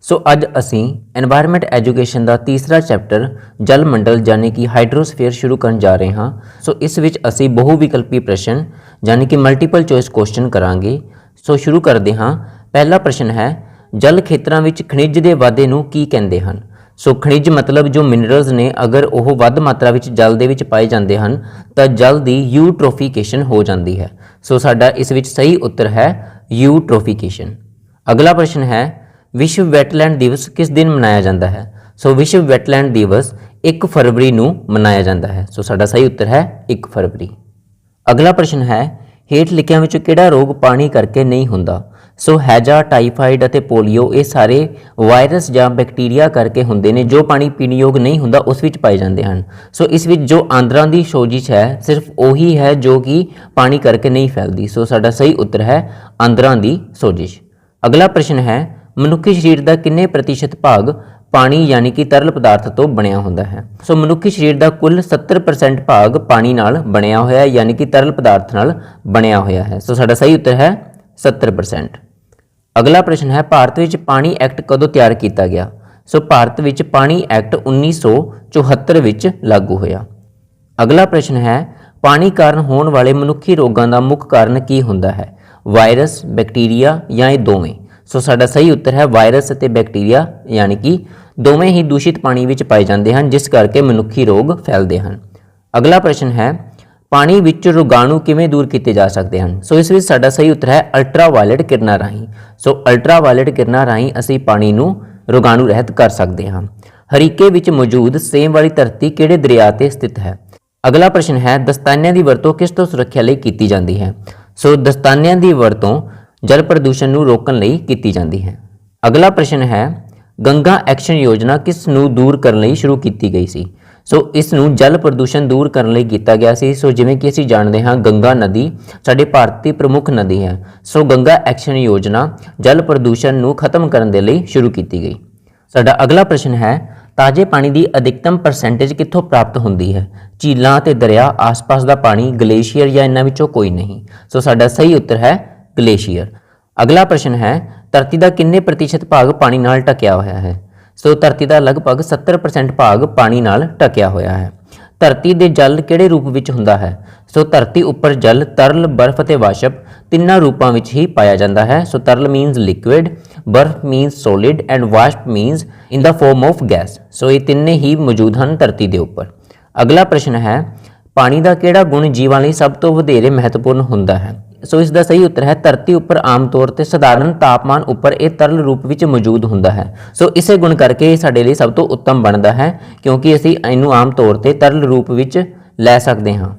सो अज असी environment education का तीसरा चैप्टर जल मंडल यानी कि हाइड्रोस्फेयर शुरू करन जा रहे हाँ। सो इस विच असी बहुविकल्पी प्रश्न यानी कि मल्टीपल चॉइस क्वेश्चन करांगे। सो शुरू करते हाँ। पहला प्रश्न है, जल खेत्रां विच खनिज के वाधे नूं की कहंदे हन। सो खनिज मतलब जो मिनरल्स ने अगर वह वध मात्रा विच जल दे विच पाए जाते हैं तो जल की यूट्रोफिकेशन हो जाती है। सो साडा इस विच सही उत्तर है यूट्रोफिकेशन। अगला प्रश्न है, विश्व वैटलैंड दिवस किस दिन मनाया जाता है। सो विश्व वैटलैंड दिवस 1 फरवरी नूं मनाया जाता है। सो साडा सही उत्तर है 1 फरवरी। अगला प्रश्न है, हेठ लिखियां विचों किहड़ा रोग पानी करके नहीं हुंदा। सो हैजा, टाइफाइड अते पोलियो ये सारे वायरस या बैक्टीरिया करके हुंदे ने जो पानी पीण योग नहीं हुंदा उस विच पाए जाते हैं। सो इस विच जो आंदरां दी सोजिश है सिर्फ वही है जो कि पानी करके नहीं फैलती। सो साडा सही उत्तर है आंदरां दी सोजिश। अगला प्रश्न है, मनुखी शरीर का किन्ने प्रतिशत भाग पानी यानी कि तरल पदार्थ तो बनया होता है। सो मनुखी शरीर का कुल 70% भाग पानी नाल बनया होया यानी कि तरल पदार्थ नाल बनया होया है। सो साडा सही उत्तर है 70%। अगला प्रश्न है, भारत विच पानी एक्ट कदों तैयार किया गया। सो भारत विच पानी एक्ट 1974 विच लागू होया। अगला प्रश्न है, पानी कारण होने वाले मनुखी रोगों का मुख्य कारण की हुंदा है, वायरस, बैक्टीरिया या ये दोवें। सो साडा सही उत्तर है वायरस अते बैक्टीरिया यानी कि दोवें ही दूषित पानी विच पाए जाते हैं जिस करके मनुखी रोग फैलते हैं। अगला प्रश्न है, पानी विच रोगाणु किवें दूर किए जा सकते हैं। सो इस विच साडा सही उत्तर है अल्ट्रावायलेट किरणां राहीं। सो अल्ट्रावायलेट किरणां राहीं असीं पानी नूं रोगाणु रहित कर सकते हैं। हरीके विच मौजूद सेम वाली धरती किहड़े दरिया ते स्थित है। अगला प्रश्न है, दस्तानिਆਂ की वरतों किस तो सुरक्षा लई कीती जाती है। सो दस्तानिਆਂ की वरतों जल प्रदूषण नूं रोकण लई कीती जाती है। अगला प्रश्न है, गंगा एक्शन योजना किस नूं दूर करने लई शुरू की गई सी। सो इस नूं जल प्रदूषण दूर करने लई कीता गया सी। सो जिवें कि असीं जाणदे हां गंगा नदी साडे भारत दी प्रमुख नदी है। सो गंगा एक्शन योजना जल प्रदूषण नूं खत्म करने दे लई शुरू की गई। साडा अगला प्रश्न है, ताजे पानी की अधिकतम परसेंटेज कित्थों प्राप्त होंदी है। झीलां ते दरिया, आस-पास का पानी, ग्लेशियर या इन्हां विचों कोई नहीं। सो साडा सही उत्तर है ग्लेशियर। अगला प्रश्न है, धरती का किन्ने प्रतिशत भाग पानी नाल ढकिया होया है। सो धरती का लगभग 70% भाग पानी नाल ढकिया होया है। धरती दे जल किहड़े रूप विच हुंदा है। सो धरती उपर जल तरल, बर्फ ते वाष्प तिन्नां रूपां विच ही पाया जाता है। सो तरल मीनस लिक्विड, बर्फ मीनस सॉलिड एंड वाष्प means in the form of gas. So ये तिन्ने ही मौजूद हैं धरती के उपर। अगला प्रश्न है, पानी का किहड़ा गुण जीवां लई सब तो वधेरे महत्वपूर्ण हुंदा है। सो इसका सही उत्तर है धरती उपर आम तौर पर साधारण तापमान उपर यह तरल रूप में मौजूद होंदा है। सो इसे गुण करके साडे लई सब तो उत्तम बनता है क्योंकि असीं इनू आम तौर पर तरल रूप में लै सकते हाँ।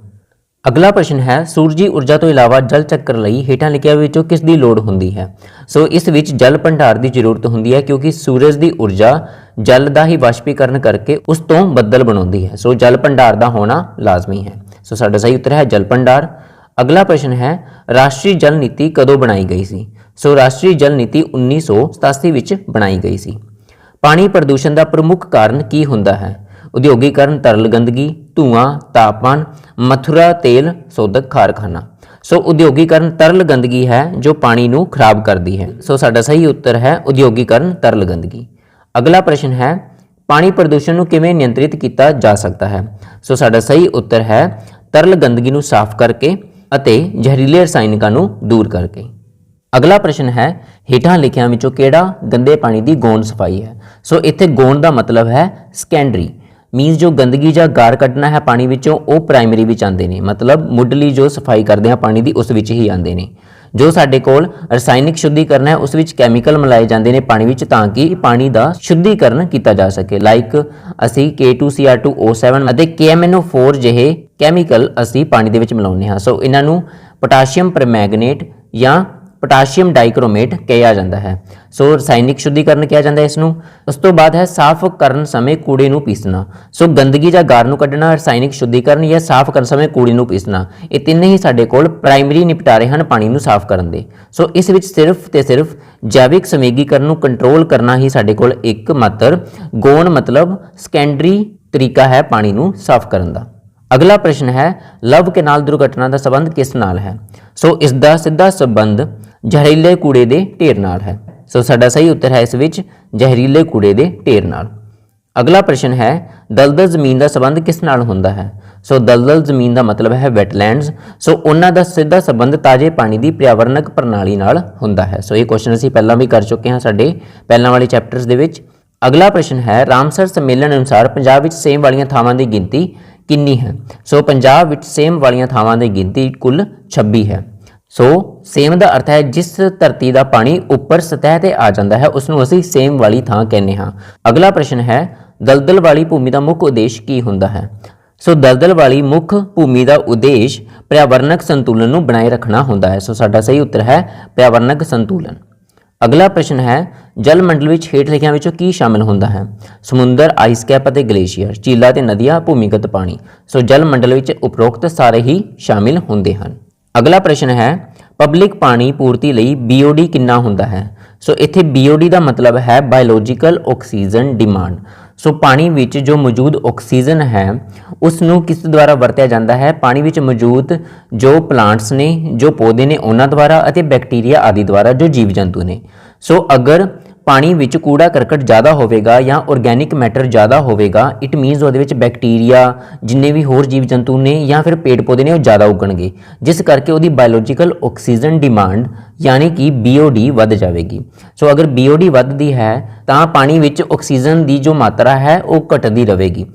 अगला प्रश्न है, सूरजी ऊर्जा तो इलावा जल चक्कर लई हेठां लिखियां विचों किस दी लोड़ हुंदी है। सो इस विच जल भंडार की जरूरत हुंदी है क्योंकि सूरज की ऊर्जा जल का ही वाष्पीकरण करके उस तो बदल बनाउंदी है। सो जल भंडार का होना लाजमी है। सो साडा सही उत्तर है जल भंडार। अगला प्रश्न है, राष्ट्रीय जल नीति कदों बनाई गई सी। सो राष्ट्रीय जल नीति 1987 विच बनाई गई सी। पानी प्रदूषण का प्रमुख कारण की हुंदा है। उद्योगीकरण, तरल गंदगी, धुआं, तापमान, मथुरा तेल शोधक कारखाना। सो उद्योगीकरण तरल गंदगी है जो पानी नूं खराब करती है। सो साडा सही उत्तर है उद्योगीकरण तरल गंदगी। अगला प्रश्न है, पानी प्रदूषण नूं किवें नियंत्रित किया जा सकता है। सो साडा सही उत्तर है तरल गंदगी नूं साफ करके अते जहरीले रसायनिकां नूं दूर करके। अगला प्रश्न है, हेठां लिखियां विचों किहड़ा गंदे पानी की गौण सफाई है। सो इत्थे गौण का मतलब है सैकेंडरी मीनस जो गंदगी या गार कड्ढना है पानी विचों वो प्राइमरी विच आंदे ने, मतलब मुੱਢਲੀ जो सफाई करते हैं पानी की उस विच ही आंदे ने। जो साडे कोल रसायनिक शुद्धिकरण है उस विच कैमिकल मिलाए जाते हैं पानी विच तां कि पानी का शुद्धिकरण किया जा सके। लाइक असी K2Cr2O7 अते KMnO4 जिहे कैमिकल असी पानी दे विच मिलाउने हां। सो इन्हां नूं पोटाशियम परमैंगनेट या पोटाशियम डाइक्रोमेट कहा जाता है। सो रसायनिक शुद्धिकरण कहा जाता है इसनूं। उस तो बाद है साफ करन समय कूड़े नूं पीसना। सो गंदगी या गार नूं कड्ढना, रसायनिक शुद्धिकरण या साफ करन समय कूड़े नूं पीसना, ये तिन्ने ही साडे कोल प्राइमरी निपटारे हैं पानी नूं साफ करन दे। सो इस विच सिर्फ ते सिर्फ जैविक संवेगीकरण नूं कंट्रोल करना ही साडे कोल एक मात्र गौण मतलब सैकेंडरी तरीका है पानी नूं साफ करन दा। अगला प्रश्न है, लव कैनाल दुर्घटना का संबंध किस नाल है। सो इसका सीधा संबंध जहरीले कूड़े के ढेर नाल है। ਸੋ ਸਾਡਾ ਸਹੀ ਉੱਤਰ ਹੈ ਇਸ ਵਿੱਚ ਜ਼ਹਿਰੀਲੇ ਕੂੜੇ ਦੇ ਢੇਰ ਨਾਲ। ਅਗਲਾ ਪ੍ਰਸ਼ਨ ਹੈ ਦਲਦਲ ਜ਼ਮੀਨ ਦਾ ਸੰਬੰਧ ਕਿਸ ਨਾਲ ਹੁੰਦਾ ਹੈ। ਸੋ ਦਲਦਲ ਜ਼ਮੀਨ ਦਾ ਮਤਲਬ ਹੈ ਵੈਟਲੈਂਡਸ। ਸੋ ਉਹਨਾਂ ਦਾ ਸਿੱਧਾ ਸੰਬੰਧ ਤਾਜ਼ੇ ਪਾਣੀ ਦੀ ਪਰਿਆਵਰਣਕ ਪ੍ਰਣਾਲੀ ਨਾਲ ਹੁੰਦਾ ਹੈ। ਸੋ ਇਹ ਕੁਐਸਚਨ ਅਸੀਂ ਪਹਿਲਾਂ ਵੀ ਕਰ ਚੁੱਕੇ ਹਾਂ ਸਾਡੇ ਪਹਿਲਾਂ ਵਾਲੇ ਚੈਪਟਰਸ ਦੇ ਵਿੱਚ। ਅਗਲਾ ਪ੍ਰਸ਼ਨ ਹੈ ਰਾਮਸਰ ਸੰਮੇਲਨ ਅਨੁਸਾਰ ਪੰਜਾਬ ਵਿੱਚ ਸੇਮ ਵਾਲੀਆਂ ਥਾਵਾਂ ਦੀ ਗਿਣਤੀ ਕਿੰਨੀ ਹੈ। ਸੋ ਪੰਜਾਬ ਵਿੱਚ ਸੇਮ ਵਾਲੀਆਂ ਥਾਵਾਂ ਦੀ ਗਿਣਤੀ ਕੁੱਲ 26 ਹੈ। ਸੋ ਸੇਮ ਦਾ ਅਰਥ ਹੈ ਜਿਸ ਧਰਤੀ ਦਾ ਪਾਣੀ ਉੱਪਰ ਸਤਹ ਤੇ ਆ ਜਾਂਦਾ ਹੈ ਉਸ ਨੂੰ ਅਸੀਂ ਸੇਮ ਵਾਲੀ ਥਾਂ ਕਹਿੰਦੇ ਹਾਂ। ਅਗਲਾ ਪ੍ਰਸ਼ਨ ਹੈ ਦਲਦਲ ਵਾਲੀ ਭੂਮੀ ਦਾ ਮੁੱਖ ਉਦੇਸ਼ ਕੀ ਹੁੰਦਾ ਹੈ। ਸੋ ਦਲਦਲ ਵਾਲੀ ਮੁੱਖ ਭੂਮੀ ਦਾ ਉਦੇਸ਼ ਪਰਿਆਵਰਣਕ ਸੰਤੁਲਨ ਨੂੰ ਬਣਾਏ ਰੱਖਣਾ ਹੁੰਦਾ ਹੈ। ਸੋ ਸਾਡਾ ਸਹੀ ਉੱਤਰ ਹੈ ਪਰਿਆਵਰਣਕ ਸੰਤੁਲਨ। ਅਗਲਾ ਪ੍ਰਸ਼ਨ ਹੈ ਜਲ ਮੰਡਲ ਵਿੱਚ ਹੇਠ ਲਿਖਿਆਂ ਵਿੱਚੋਂ ਕੀ ਸ਼ਾਮਿਲ ਹੁੰਦਾ ਹੈ। ਸਮੁੰਦਰ, ਆਈਸ ਕੈਪ ਅਤੇ ਗਲੇਸ਼ੀਅਰ, ਝੀਲਾਂ ਤੇ ਨਦੀਆਂ, ਭੂਮੀਗਤ ਪਾਣੀ। ਸੋ ਜਲ ਮੰਡਲ ਵਿੱਚ ਉਪਰੋਕਤ ਸਾਰੇ ਹੀ ਸ਼ਾਮਿਲ ਹੁੰਦੇ ਹਨ। ਅਗਲਾ ਪ੍ਰਸ਼ਨ ਹੈ ਪਬਲਿਕ ਪਾਣੀ ਪੂਰਤੀ ਲਈ BOD ਕਿੰਨਾ ਹੁੰਦਾ ਹੈ। ਸੋ ਇੱਥੇ BOD ਦਾ ਮਤਲਬ ਹੈ ਬਾਇਓਲੋਜੀਕਲ ਆਕਸੀਜਨ ਡਿਮਾਂਡ। ਸੋ ਪਾਣੀ ਵਿੱਚ ਜੋ ਮੌਜੂਦ ਆਕਸੀਜਨ ਹੈ ਉਸ ਨੂੰ ਕਿਸ ਦੁਆਰਾ ਵਰਤਿਆ ਜਾਂਦਾ ਹੈ। ਪਾਣੀ ਵਿੱਚ ਮੌਜੂਦ ਜੋ ਪਲਾਂਟਸ ਨੇ, ਜੋ ਪੌਦੇ ਨੇ ਉਹਨਾਂ ਦੁਆਰਾ ਅਤੇ ਬੈਕਟੀਰੀਆ ਆਦਿ ਦੁਆਰਾ ਜੋ ਜੀਵ ਜੰਤੂ ਨੇ। ਸੋ ਅਗਰ ਪਾਣੀ ਵਿੱਚ ਕੂੜਾ ਕਰਕਟ ਜ਼ਿਆਦਾ ਹੋਵੇਗਾ ਜਾਂ ਆਰਗੈਨਿਕ ਮੈਟਰ ਜ਼ਿਆਦਾ ਹੋਵੇਗਾ ਇਟ ਮੀਨਸ ਉਹਦੇ ਵਿੱਚ ਬੈਕਟੀਰੀਆ ਜਿੰਨੇ ਵੀ ਹੋਰ ਜੀਵ ਜੰਤੂ ਨੇ ਜਾਂ ਫਿਰ ਪੇੜ ਪੌਦੇ ਨੇ ਉਹ ਜ਼ਿਆਦਾ ਉੱਗਣਗੇ, ਜਿਸ ਕਰਕੇ ਉਹਦੀ ਬਾਇਓਲੋਜੀਕਲ ਆਕਸੀਜਨ ਡਿਮਾਂਡ यानी कि BOD ਵੱਧ ਜਾਵੇਗੀ। ਸੋ ਅਗਰ BOD ਵੱਧਦੀ ਹੈ ਤਾਂ ਪਾਣੀ ਵਿੱਚ ਆਕਸੀਜਨ ਦੀ ਜੋ ਮਾਤਰਾ ਹੈ ਉਹ ਘਟਦੀ ਰਹੇਗੀ।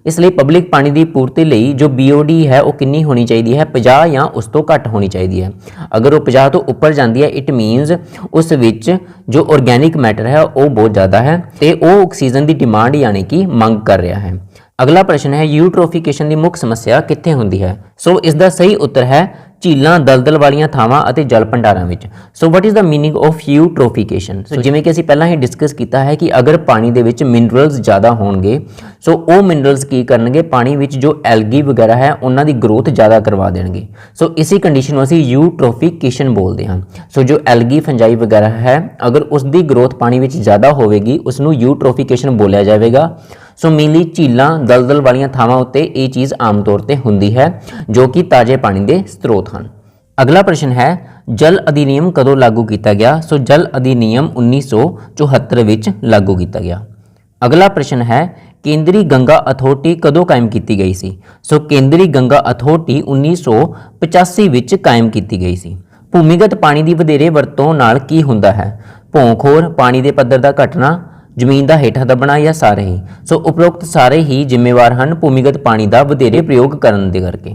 ਇਸ ਲਈ ਪਬਲਿਕ ਪਾਣੀ ਦੀ ਪੂਰਤੀ ਲਈ ਜੋ BOD ਹੈ ਉਹ ਕਿੰਨੀ ਹੋਣੀ ਚਾਹੀਦੀ ਹੈ 50 ਜਾਂ ਉਸ ਤੋਂ ਘੱਟ ਹੋਣੀ ਚਾਹੀਦੀ ਹੈ। ਅਗਰ ਉਹ 50 ਤੋਂ ਉੱਪਰ ਜਾਂਦੀ ਹੈ ਇਟ ਮੀਨਸ ਉਸ ਵਿੱਚ ਜੋ ਆਰਗੈਨਿਕ ਮੈਟਰ ਹੈ ਉਹ ਬਹੁਤ ਜ਼ਿਆਦਾ ਹੈ ਤੇ ਉਹ ਆਕਸੀਜਨ ਦੀ ਡਿਮਾਂਡ ਯਾਨੀ ਕਿ ਮੰਗ ਕਰ ਰਿਹਾ ਹੈ। ਅਗਲਾ ਪ੍ਰਸ਼ਨ ਹੈ ਯੂਟ੍ਰੋਫਿਕੇਸ਼ਨ ਦੀ ਮੁੱਖ ਸਮੱਸਿਆ ਕਿੱਥੇ ਹੁੰਦੀ ਹੈ। ਸੋ ਇਸ ਦਾ ਸਹੀ ਉੱਤਰ ਹੈ ਝੀਲਾਂ, ਦਲਦਲ ਵਾਲੀਆਂ ਥਾਵਾਂ ਅਤੇ ਜਲ ਭੰਡਾਰਾਂ ਵਿੱਚ। So what is the meaning of eutrophication. So ਜਿਵੇਂ ਕਿ ਅਸੀਂ ਪਹਿਲਾਂ ਹੀ ਡਿਸਕਸ ਕੀਤਾ ਹੈ ਕਿ ਅਗਰ ਪਾਣੀ ਦੇ ਵਿੱਚ ਮਿਨਰਲਸ ਜ਼ਿਆਦਾ ਹੋਣਗੇ ਸੋ ਉਹ ਮਿਨਰਲਸ ਕੀ ਕਰਨਗੇ ਪਾਣੀ ਵਿੱਚ ਜੋ ਐਲਗੀ ਵਗੈਰਾ ਹੈ ਉਹਨਾਂ ਦੀ ਗਰੋਥ ਜ਼ਿਆਦਾ ਕਰਵਾ ਦੇਣਗੇ। ਸੋ ਇਸੇ ਕੰਡੀਸ਼ਨ ਨੂੰ ਅਸੀਂ ਯੂਟ੍ਰੋਫਿਕੇਸ਼ਨ ਬੋਲਦੇ ਹਾਂ। ਸੋ ਜੋ ਐਲਗੀ ਫੰਜਾਈ ਵਗੈਰਾ ਹੈ ਅਗਰ ਉਸ ਦੀ ਗਰੋਥ ਪਾਣੀ ਵਿੱਚ ਜ਼ਿਆਦਾ ਹੋਵੇਗੀ ਉਸ ਨੂੰ ਯੂਟ੍ਰੋਫਿਕੇਸ਼ਨ ਬੋਲਿਆ ਜਾਵੇਗਾ। ਸੋ ਮੇਨਲੀ ਝੀਲਾਂ, ਦਲਦਲ ਵਾਲੀਆਂ ਥਾਵਾਂ ਉੱਤੇ ਇਹ ਚੀਜ਼ ਆਮ ਤੌਰ ਤੇ ਹੁੰਦੀ ਹੈ ਜੋ ਕਿ ਤਾਜ਼ੇ ਪਾਣੀ ਦੇ ਸਰੋਤ ਹਨ। ਅਗਲਾ ਪ੍ਰਸ਼ਨ ਹੈ ਜਲ ਅਧਿਨਿਯਮ ਕਦੋਂ ਲਾਗੂ ਕੀਤਾ ਗਿਆ। ਸੋ ਜਲ ਅਧਿਨਿਯਮ 1974 ਵਿੱਚ ਲਾਗੂ ਕੀਤਾ ਗਿਆ। ਅਗਲਾ ਪ੍ਰਸ਼ਨ ਹੈ ਕੇਂਦਰੀ ਗੰਗਾ ਅਥਾਰਟੀ ਕਦੋਂ ਕਾਇਮ ਕੀਤੀ ਗਈ ਸੀ। ਸੋ ਕੇਂਦਰੀ ਗੰਗਾ ਅਥਾਰਟੀ 1985 ਵਿੱਚ ਕਾਇਮ ਕੀਤੀ ਗਈ ਸੀ। ਭੂਮੀਗਤ ਪਾਣੀ ਦੀ ਵਧੇਰੇ ਵਰਤੋਂ ਨਾਲ ਕੀ ਹੁੰਦਾ ਹੈ। ਭੌਂਖੋਰ, ਪਾਣੀ ਦੇ ਪੱਧਰ ਦਾ ਘਟਣਾ, ਜ਼ਮੀਨ ਦਾ ਹੇਠਾਂ ਦਬਣਾ ਜਾਂ ਸਾਰੇ ਹੀ। ਸੋ ਉਪਰੋਕਤ ਸਾਰੇ ਹੀ ਜ਼ਿੰਮੇਵਾਰ ਹਨ ਭੂਮੀਗਤ ਪਾਣੀ ਦਾ ਵਧੇਰੇ ਪ੍ਰਯੋਗ ਕਰਨ ਦੇ ਕਰਕੇ।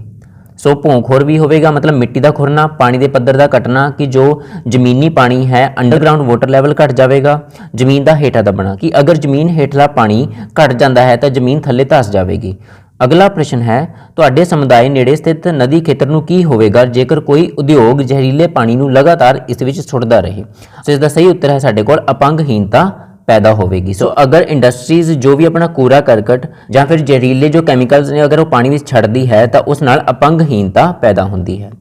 ਸੋ ਭੌਂਖੋਰ ਵੀ ਹੋਵੇਗਾ ਮਤਲਬ ਮਿੱਟੀ ਦਾ ਖੁਰਨਾ, ਪਾਣੀ ਦੇ ਪੱਧਰ ਦਾ ਘਟਣਾ ਕਿ ਜੋ ਜ਼ਮੀਨੀ ਪਾਣੀ ਹੈ ਅੰਡਰਗਰਾਉਂਡ ਵਾਟਰ ਲੈਵਲ ਘਟ ਜਾਵੇਗਾ, ਜ਼ਮੀਨ ਦਾ ਹੇਠਾਂ ਦਬਣਾ ਕਿ ਅਗਰ ਜ਼ਮੀਨ ਹੇਠਲਾ ਪਾਣੀ ਘਟ ਜਾਂਦਾ ਹੈ ਤਾਂ ਜ਼ਮੀਨ ਥੱਲੇ ਧੱਸ ਜਾਵੇਗੀ। ਅਗਲਾ ਪ੍ਰਸ਼ਨ ਹੈ ਤੁਹਾਡੇ ਸਮੁਦਾਇ ਨੇੜੇ ਸਥਿਤ ਨਦੀ ਖੇਤਰ ਨੂੰ ਕੀ ਹੋਵੇਗਾ ਜੇਕਰ ਕੋਈ ਉਦਯੋਗ ਜ਼ਹਿਰੀਲੇ ਪਾਣੀ ਨੂੰ ਲਗਾਤਾਰ ਇਸ ਵਿੱਚ ਸੁੱਟਦਾ ਰਹੇ। ਸੋ ਇਸ ਦਾ ਸਹੀ ਉੱਤਰ ਹੈ ਸਾਡੇ ਕੋਲ ਅਪੰਗਹੀਨਤਾ पैदा होगी। सो अगर इंडस्ट्रीज जो भी अपना कूड़ा करकट या फिर जहरीले जो कैमिकल्स ने अगर वो पानी में छड़दी है तो उस नाल अपंगहीनता पैदा होती है।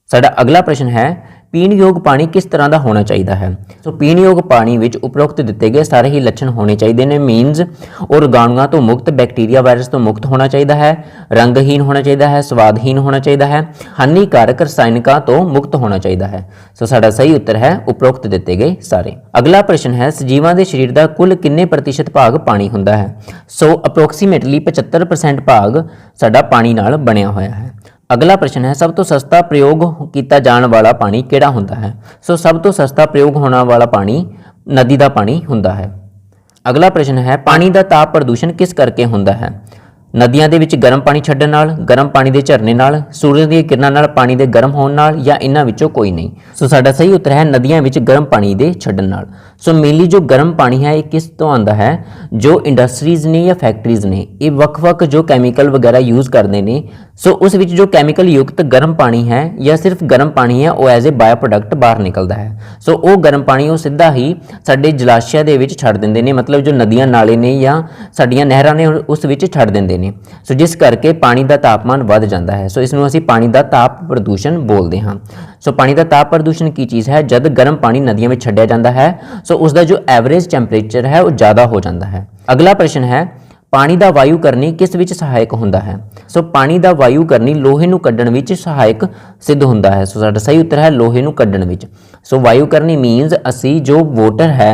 साडा अगला प्रश्न है पीण योग पानी किस तरह का होना चाहिए है। सो पीण योग पानी विच उपरोक्त दिते गए सारे ही लक्षण होने चाहिए ने मीनस ऑर्गेनुआ तो मुक्त, बैक्टीरिया वायरस तो मुक्त होना चाहिए है, रंगहीन होना चाहिए है, स्वादहीन होना चाहिए है, हानिकारक रसायनिका तो मुक्त होना चाहिए है। सो साडा सही उत्तर है उपरोक्त दिते गए सारे। अगला प्रश्न है सजीवां दे शरीर का कुल किन्ने प्रतिशत भाग पानी हुंदा है। सो अप्रोक्सीमेटली 75% भाग साडा पानी नाल बनिया होया है। अगला प्रश्न है सब तो सस्ता प्रयोग किया जाने वाला पानी किहड़ा हुंदा है। सो सब तो सस्ता प्रयोग होने वाला पानी नदी का पानी हुंदा है। अगला प्रश्न है पानी का ताप प्रदूषण किस करके हुंदा है। नदियां दे विच गर्म पानी छड्डण नाल, गर्म पानी दे झरने नाल, सूरज दी किरणां नाल पानी दे गर्म होण नाल या इन्हां विचों कोई नहीं। सो साडा सही उत्तर है नदियां विच गर्म पानी दे छड्डण नाल। सो मेनली जो गर्म पानी है ये किस तो आंदा है जो इंडस्ट्रीज ने या फैक्ट्रीज ने ये वक्-वक् जो कैमिकल वगैरह यूज़ करते हैं। सो उस विच जो कैमिकल युक्त गर्म पानी है या सिर्फ गर्म पानी है वो एज ए बायो प्रोडक्ट बाहर निकलता है। सो वो गर्म पानी वो सीधा ही साडे जलाशय दे विच छड्ड दिंदे ने, मतलब जो नदियां नाले ने या साडियां नहरां ने उस विच छड्ड दिंदे ने। सो जिस करके पानी का तापमान बढ़ जाता है। सो इसनूं असीं पानी का ताप प्रदूषण बोलते हैं। सो पानी का ताप प्रदूषण की चीज़ है जब गर्म पानी नदियों में छड्डिया जाता है सो उसका जो एवरेज टैंपरेचर है वो ज़्यादा हो जाता है। अगला प्रश्न है ਪਾਣੀ ਦਾ ਵਾਯੂਕਰਨੀ ਕਿਸ ਵਿੱਚ ਸਹਾਇਕ ਹੁੰਦਾ ਹੈ? ਸੋ ਪਾਣੀ ਦਾ ਵਾਯੂਕਰਨੀ ਲੋਹੇ ਨੂੰ ਕੱਢਣ ਵਿੱਚ ਸਹਾਇਕ ਸਿੱਧ ਹੁੰਦਾ ਹੈ। ਸੋ ਸਾਡਾ ਸਹੀ ਉੱਤਰ ਹੈ ਲੋਹੇ ਨੂੰ ਕੱਢਣ ਵਿੱਚ। ਸੋ ਵਾਯੂਕਰਨੀ ਮੀਨਸ ਅਸੀਂ ਜੋ ਵਾਟਰ ਹੈ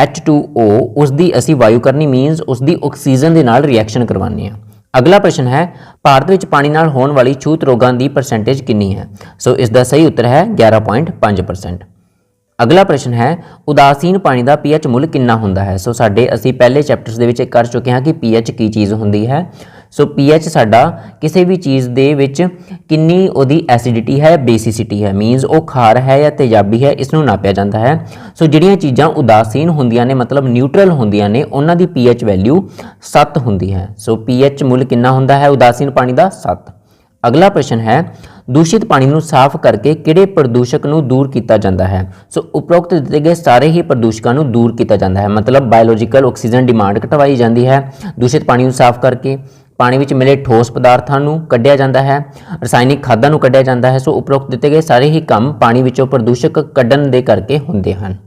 H2O ਉਸ ਦੀ ਅਸੀਂ ਵਾਯੂਕਰਨੀ ਮੀਨਸ ਉਸ ਦੀ ਆਕਸੀਜਨ ਦੇ ਨਾਲ ਰਿਐਕਸ਼ਨ ਕਰਵਾਉਂਦੇ ਹਾਂ। ਅਗਲਾ ਪ੍ਰਸ਼ਨ ਹੈ ਭਾਰਤ ਵਿੱਚ ਪਾਣੀ ਨਾਲ ਹੋਣ ਵਾਲੀ ਛੂਤ ਰੋਗਾਂ ਦੀ ਪਰਸੈਂਟੇਜ ਕਿੰਨੀ ਹੈ? ਸੋ ਇਸ ਦਾ ਸਹੀ ਉੱਤਰ ਹੈ 11.5%। ਅਗਲਾ ਪ੍ਰਸ਼ਨ ਹੈ ਉਦਾਸੀਨ ਪਾਣੀ ਦਾ pH ਮੁੱਲ ਕਿੰਨਾ ਹੁੰਦਾ ਹੈ? ਸੋ ਸਾਡੇ ਅਸੀਂ ਪਹਿਲੇ ਚੈਪਟਰਸ ਦੇ ਵਿੱਚ ਕਰ ਚੁੱਕੇ ਹਾਂ ਕਿ pH ਕੀ ਚੀਜ਼ ਹੁੰਦੀ ਹੈ। ਸੋ pH ਸਾਡਾ ਕਿਸੇ ਵੀ ਚੀਜ਼ ਦੇ ਵਿੱਚ ਕਿੰਨੀ ਉਹਦੀ ਐਸਿਡਿਟੀ ਹੈ, ਬੇਸਿਸਿਟੀ ਹੈ, ਮੀਨਸ ਉਹ ਖਾਰ ਹੈ ਜਾਂ ਤੇਜ਼ਾਬੀ ਹੈ, ਇਸ ਨੂੰ ਨਾਪਿਆ ਜਾਂਦਾ ਹੈ। ਸੋ ਜਿਹੜੀਆਂ ਚੀਜ਼ਾਂ ਉਦਾਸੀਨ ਹੁੰਦੀਆਂ ਨੇ ਮਤਲਬ ਨਿਊਟਰਲ ਹੁੰਦੀਆਂ ਨੇ ਉਹਨਾਂ ਦੀ pH ਵੈਲਿਊ 7 ਹੁੰਦੀ ਹੈ। ਸੋ pH ਮੁੱਲ ਕਿੰਨਾ ਹੁੰਦਾ ਹੈ ਉਦਾਸੀਨ ਪਾਣੀ ਦਾ? 7। ਅਗਲਾ ਪ੍ਰਸ਼ਨ ਹੈ ਦੂਸ਼ਿਤ ਪਾਣੀ ਨੂੰ ਸਾਫ਼ ਕਰਕੇ ਕਿਹੜੇ ਪ੍ਰਦੂਸ਼ਕ ਨੂੰ ਦੂਰ ਕੀਤਾ ਜਾਂਦਾ ਹੈ? ਸੋ ਉਪਰੋਕਤ ਦਿੱਤੇ ਗਏ ਸਾਰੇ ਹੀ ਪ੍ਰਦੂਸ਼ਕਾਂ ਨੂੰ ਦੂਰ ਕੀਤਾ ਜਾਂਦਾ ਹੈ, ਮਤਲਬ ਬਾਇਓਲੋਜੀਕਲ ਆਕਸੀਜਨ ਡਿਮਾਂਡ ਘਟਵਾਈ ਜਾਂਦੀ ਹੈ, ਦੂਸ਼ਿਤ ਪਾਣੀ ਨੂੰ ਸਾਫ਼ ਕਰਕੇ ਪਾਣੀ ਵਿੱਚ ਮਿਲੇ ਠੋਸ ਪਦਾਰਥਾਂ ਨੂੰ ਕੱਢਿਆ ਜਾਂਦਾ ਹੈ, ਰਸਾਇਣਿਕ ਖਾਦਾਂ ਨੂੰ ਕੱਢਿਆ ਜਾਂਦਾ ਹੈ। ਸੋ ਉਪਰੋਕਤ ਦਿੱਤੇ ਗਏ ਸਾਰੇ ਹੀ ਕੰਮ ਪਾਣੀ ਵਿੱਚੋਂ ਪ੍ਰਦੂਸ਼ਕ ਕੱਢਣ ਦੇ ਕਰਕੇ ਹੁੰਦੇ ਹਨ।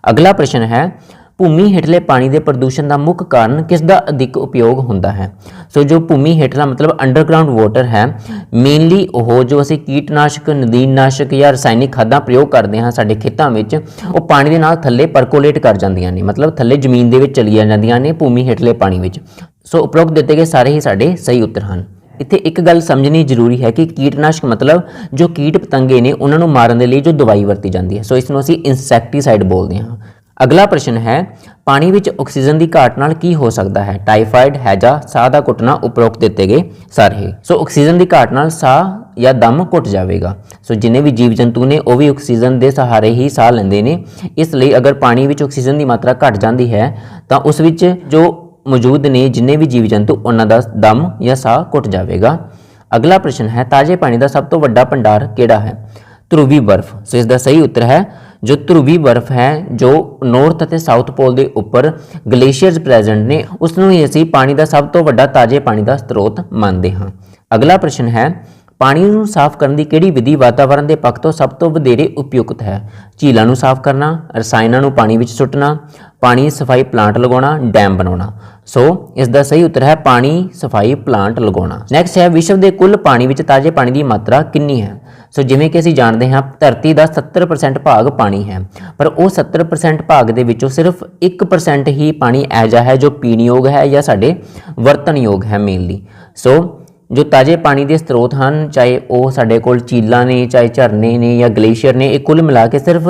ਅਗਲਾ ਪ੍ਰਸ਼ਨ ਹੈ ਭੂਮੀ ਹੇਠਲੇ ਪਾਣੀ ਦੇ ਪ੍ਰਦੂਸ਼ਣ ਦਾ ਮੁੱਖ ਕਾਰਨ ਕਿਸ ਦਾ ਅਧਿਕ ਉਪਯੋਗ ਹੁੰਦਾ ਹੈ? ਸੋ ਜੋ ਭੂਮੀ ਹੇਠਲਾ ਮਤਲਬ ਅੰਡਰਗਰਾਉਂਡ ਵਾਟਰ ਹੈ, ਮੇਨਲੀ ਉਹ ਜੋ ਅਸੀਂ ਕੀਟਨਾਸ਼ਕ, ਨਦੀਨਨਾਸ਼ਕ ਜਾਂ ਰਸਾਇਣਿਕ ਖਾਦਾਂ ਪ੍ਰਯੋਗ ਕਰਦੇ ਹਾਂ ਸਾਡੇ ਖੇਤਾਂ ਵਿੱਚ, ਉਹ ਪਾਣੀ ਦੇ ਨਾਲ ਥੱਲੇ ਪਰਕੋਲੇਟ ਕਰ ਜਾਂਦੀਆਂ ਨੇ, ਮਤਲਬ ਥੱਲੇ ਜ਼ਮੀਨ ਦੇ ਵਿੱਚ ਚਲੀਆਂ ਜਾਂਦੀਆਂ ਨੇ ਭੂਮੀ ਹੇਠਲੇ ਪਾਣੀ ਵਿੱਚ। ਸੋ ਉਪਰੋਕਤ ਦਿੱਤੇ ਗਏ ਸਾਰੇ ਹੀ ਸਾਡੇ ਸਹੀ ਉੱਤਰ ਹਨ। ਇੱਥੇ ਇੱਕ ਗੱਲ ਸਮਝਣੀ ਜ਼ਰੂਰੀ ਹੈ ਕਿ ਕੀਟਨਾਸ਼ਕ ਮਤਲਬ ਜੋ ਕੀਟ ਪਤੰਗੇ ਨੇ ਉਹਨਾਂ ਨੂੰ ਮਾਰਨ ਦੇ ਲਈ ਜੋ ਦਵਾਈ ਵਰਤੀ ਜਾਂਦੀ ਹੈ, ਸੋ ਇਸ ਨੂੰ ਅਸੀਂ ਇਨਸੈਕਟੀਸਾਈਡ ਬੋਲਦੇ ਹਾਂ। ਅਗਲਾ ਪ੍ਰਸ਼ਨ ਹੈ ਪਾਣੀ ਵਿੱਚ ਆਕਸੀਜਨ ਦੀ ਘਾਟ ਨਾਲ ਕੀ ਹੋ ਸਕਦਾ ਹੈ? ਟਾਈਫਾਇਡ, ਹੈਜਾ, ਸਾਹ ਦਾ ਘੁੱਟਣਾ, ਉਪਰੋਕਤ ਦਿੱਤੇ ਗਏ ਸਾਰੇ। ਸੋ ਆਕਸੀਜਨ ਦੀ ਘਾਟ ਨਾਲ ਸਾਹ ਜਾਂ ਦਮ ਘੁੱਟ ਜਾਵੇਗਾ। ਸੋ ਜਿੰਨੇ ਵੀ ਜੀਵ ਜੰਤੂ ਨੇ ਉਹ ਵੀ ਆਕਸੀਜਨ ਦੇ ਸਹਾਰੇ ਹੀ ਸਾਹ ਲੈਂਦੇ ਨੇ, ਇਸ ਲਈ ਅਗਰ ਪਾਣੀ ਵਿੱਚ ਆਕਸੀਜਨ ਦੀ ਮਾਤਰਾ ਘਟ ਜਾਂਦੀ ਹੈ ਤਾਂ ਉਸ ਵਿੱਚ ਜੋ ਮੌਜੂਦ ਨੇ ਜਿੰਨੇ ਵੀ ਜੀਵ ਜੰਤੂ ਉਹਨਾਂ ਦਾ ਦਮ ਜਾਂ ਸਾਹ ਘੁੱਟ ਜਾਵੇਗਾ। ਅਗਲਾ ਪ੍ਰਸ਼ਨ ਹੈ ਤਾਜ਼ੇ ਪਾਣੀ ਦਾ ਸਭ ਤੋਂ ਵੱਡਾ ਭੰਡਾਰ ਕਿਹੜਾ ਹੈ? ਧਰੁਵੀ ਬਰਫ਼। ਸੋ ਇਸ ਦਾ ਸਹੀ ਉੱਤਰ ਹੈ ਜੋ ਧਰੁਵੀ ਬਰਫ਼ ਹੈ ਜੋ ਨਾਰਥ ਅਤੇ ਸਾਊਥ ਪੋਲ ਦੇ ਉੱਪਰ ਗਲੇਸ਼ੀਅਰਸ ਪ੍ਰੈਜ਼ੈਂਟ ਨੇ ਉਸ ਨੂੰ ਹੀ ਅਸੀਂ ਪਾਣੀ ਦਾ ਸਭ ਤੋਂ ਵੱਡਾ ਤਾਜ਼ੇ ਪਾਣੀ ਦਾ ਸਰੋਤ ਮੰਨਦੇ ਹਾਂ। ਅਗਲਾ ਪ੍ਰਸ਼ਨ ਹੈ ਪਾਣੀ ਨੂੰ ਸਾਫ਼ ਕਰਨ ਦੀ ਕਿਹੜੀ ਵਿਧੀ ਵਾਤਾਵਰਣ ਦੇ ਪੱਖ ਤੋਂ ਸਭ ਤੋਂ ਵਧੇਰੇ ਉਪਯੁਕਤ ਹੈ? ਝੀਲਾਂ ਨੂੰ ਸਾਫ਼ ਕਰਨਾ, ਰਸਾਇਣਾਂ ਨੂੰ ਪਾਣੀ ਵਿੱਚ ਸੁੱਟਣਾ, ਪਾਣੀ ਸਫਾਈ ਪਲਾਂਟ ਲਗਾਉਣਾ, ਡੈਮ ਬਣਾਉਣਾ। ਸੋ ਇਸ ਦਾ ਸਹੀ ਉੱਤਰ ਹੈ ਪਾਣੀ ਸਫਾਈ ਪਲਾਂਟ ਲਗਾਉਣਾ। ਨੈਕਸਟ ਹੈ ਵਿਸ਼ਵ ਦੇ ਕੁੱਲ ਪਾਣੀ ਵਿੱਚ ਤਾਜ਼ੇ ਪਾਣੀ ਦੀ ਮਾਤਰਾ ਕਿੰਨੀ ਹੈ? ਸੋ ਜਿਵੇਂ ਕਿ ਅਸੀਂ ਜਾਣਦੇ ਹਾਂ ਧਰਤੀ ਦਾ 70% ਭਾਗ ਪਾਣੀ ਹੈ, ਪਰ ਉਹ 70% ਭਾਗ ਦੇ ਵਿੱਚੋਂ ਸਿਰਫ 1% ਹੀ ਪਾਣੀ ਇਹੋ ਜਿਹਾ ਹੈ ਜੋ ਪੀਣਯੋਗ ਹੈ ਜਾਂ ਸਾਡੇ ਵਰਤਣਯੋਗ ਹੈ ਮੇਨਲੀ। ਸੋ ਜੋ ਤਾਜ਼ੇ ਪਾਣੀ ਦੇ ਸਰੋਤ ਹਨ, ਚਾਹੇ ਉਹ ਸਾਡੇ ਕੋਲ ਝੀਲਾਂ ਨੇ, ਚਾਹੇ ਝਰਨੇ ਨੇ ਜਾਂ ਗਲੇਸ਼ੀਅਰ ਨੇ, ਇਹ ਕੁੱਲ ਮਿਲਾ ਕੇ ਸਿਰਫ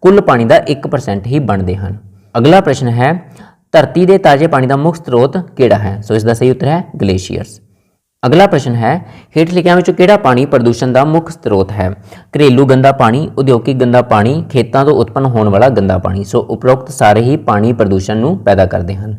ਕੁੱਲ ਪਾਣੀ ਦਾ 1% ਹੀ ਬਣਦੇ ਹਨ। ਅਗਲਾ ਪ੍ਰਸ਼ਨ ਹੈ ਧਰਤੀ ਦੇ ਤਾਜ਼ੇ ਪਾਣੀ ਦਾ ਮੁੱਖ ਸਰੋਤ ਕਿਹੜਾ ਹੈ? ਸੋ ਇਸ ਦਾ ਸਹੀ ਉੱਤਰ ਹੈ ਗਲੇਸ਼ੀਅਰਸ। ਅਗਲਾ ਪ੍ਰਸ਼ਨ ਹੈ ਹੇਠ ਲਿਖਿਆਂ ਵਿੱਚੋਂ ਕਿਹੜਾ ਪਾਣੀ ਪ੍ਰਦੂਸ਼ਣ ਦਾ ਮੁੱਖ ਸਰੋਤ ਹੈ? ਘਰੇਲੂ ਗੰਦਾ ਪਾਣੀ, ਉਦਯੋਗਿਕ ਗੰਦਾ ਪਾਣੀ, ਖੇਤਾਂ ਤੋਂ ਉਤਪੰਨ ਹੋਣ ਵਾਲਾ ਗੰਦਾ ਪਾਣੀ। ਸੋ ਉਪਰੋਕਤ ਸਾਰੇ ਹੀ ਪਾਣੀ ਪ੍ਰਦੂਸ਼ਣ ਨੂੰ ਪੈਦਾ ਕਰਦੇ ਹਨ।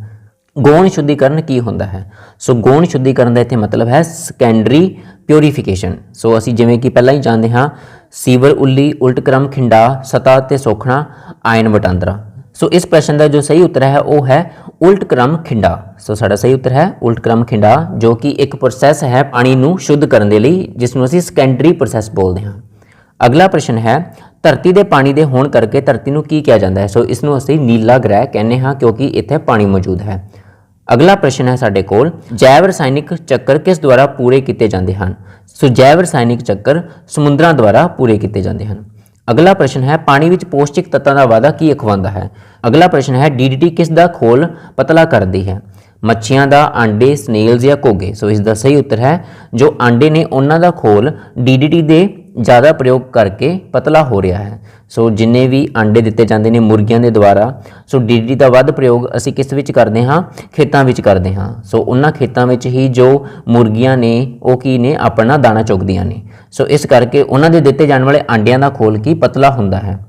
ਗੌਣ ਸ਼ੁੱਧੀਕਰਨ ਕੀ ਹੁੰਦਾ ਹੈ? ਸੋ ਗੌਣ ਸ਼ੁੱਧੀਕਰਨ ਦਾ ਇੱਥੇ ਮਤਲਬ ਹੈ ਸੈਕੰਡਰੀ ਪਿਉਰੀਫਿਕੇਸ਼ਨ। ਸੋ ਅਸੀਂ ਜਿਵੇਂ ਕਿ ਪਹਿਲਾਂ ਹੀ ਜਾਣਦੇ ਹਾਂ ਸੀਵਰ ਉੱਲੀ, ਉਲਟ ਕ੍ਰਮ ਖਿੰਡਾ, ਸਤਹ ਤੇ ਸੋਖਣਾ, ਆਇਨ ਵਟਾਂਦਰਾ। ਸੋ ਇਸ ਪ੍ਰਸ਼ਨ ਦਾ ਜੋ ਸਹੀ ਉੱਤਰ ਹੈ ਉਹ ਹੈ ਉਲਟ ਕ੍ਰਮ ਖਿੰਡਾ। ਸੋ ਸਾਡਾ ਸਹੀ ਉੱਤਰ ਹੈ ਉਲਟ ਕ੍ਰਮ ਖਿੰਡਾ, ਜੋ ਕਿ ਇੱਕ ਪ੍ਰੋਸੈਸ ਹੈ ਪਾਣੀ ਨੂੰ ਸ਼ੁੱਧ ਕਰਨ ਦੇ ਲਈ ਜਿਸ ਨੂੰ ਅਸੀਂ ਸੈਕੰਡਰੀ ਪ੍ਰੋਸੈਸ ਬੋਲਦੇ ਹਾਂ। ਅਗਲਾ ਪ੍ਰਸ਼ਨ ਹੈ ਧਰਤੀ ਦੇ ਪਾਣੀ ਦੇ ਹੋਣ ਕਰਕੇ ਧਰਤੀ ਨੂੰ ਕੀ ਕਿਹਾ ਜਾਂਦਾ ਹੈ? ਸੋ ਇਸ ਨੂੰ ਅਸੀਂ ਨੀਲਾ ਗ੍ਰਹਿ ਕਹਿੰਦੇ ਹਾਂ ਕਿਉਂਕਿ ਇੱਥੇ ਪਾਣੀ ਮੌਜੂਦ ਹੈ। ਅਗਲਾ ਪ੍ਰਸ਼ਨ ਹੈ ਸਾਡੇ ਕੋਲ ਜੈਵ ਰਸਾਇਣਿਕ ਚੱਕਰ ਕਿਸ ਦੁਆਰਾ ਪੂਰੇ ਕੀਤੇ ਜਾਂਦੇ ਹਨ? ਸੋ ਜੈਵ ਰਸਾਇਣਿਕ ਚੱਕਰ ਸਮੁੰਦਰਾਂ ਦੁਆਰਾ ਪੂਰੇ ਕੀਤੇ ਜਾਂਦੇ ਹਨ। ਅਗਲਾ ਪ੍ਰਸ਼ਨ ਹੈ ਪਾਣੀ ਵਿੱਚ ਪੌਸ਼ਟਿਕ ਤੱਤਾਂ ਦਾ ਵਾਧਾ ਕੀ ਅਖਵਾਉਂਦਾ ਹੈ? ਅਗਲਾ ਪ੍ਰਸ਼ਨ ਹੈ DDT ਕਿਸ ਦਾ ਖੋਲ ਪਤਲਾ ਕਰਦੀ ਹੈ? ਮੱਛੀਆਂ ਦਾ, ਆਂਡੇ, ਸਨੇਲਸ ਜਾਂ ਘੋਗੇ। ਸੋ ਇਸ ਦਾ ਸਹੀ ਉੱਤਰ ਹੈ ਜੋ ਆਂਡੇ ਨੇ ਉਹਨਾਂ ਦਾ ਖੋਲ DDT ਦੇ ਜ਼ਿਆਦਾ ਪ੍ਰਯੋਗ ਕਰਕੇ ਪਤਲਾ ਹੋ ਰਿਹਾ ਹੈ। ਸੋ ਜਿੰਨੇ ਵੀ ਆਂਡੇ ਦਿੱਤੇ ਜਾਂਦੇ ਨੇ ਮੁਰਗੀਆਂ ਦੇ ਦੁਆਰਾ, ਸੋ DDT ਦਾ ਵੱਧ ਪ੍ਰਯੋਗ ਅਸੀਂ ਕਿਸ ਵਿੱਚ ਕਰਦੇ ਹਾਂ? ਖੇਤਾਂ ਵਿੱਚ ਕਰਦੇ ਹਾਂ। ਸੋ ਉਹਨਾਂ ਖੇਤਾਂ ਵਿੱਚ ਹੀ ਜੋ ਮੁਰਗੀਆਂ ਨੇ ਉਹ ਕੀ ਨੇ ਆਪਣਾ ਦਾਣਾ ਚੁਗਦੀਆਂ ਨੇ। ਸੋ ਇਸ ਕਰਕੇ ਉਹਨਾਂ ਦੇ ਦਿੱਤੇ ਜਾਣ ਵਾਲੇ ਆਂਡਿਆਂ ਦਾ ਖੋਲ ਕੀ ਪਤਲਾ ਹੁੰਦਾ ਹੈ।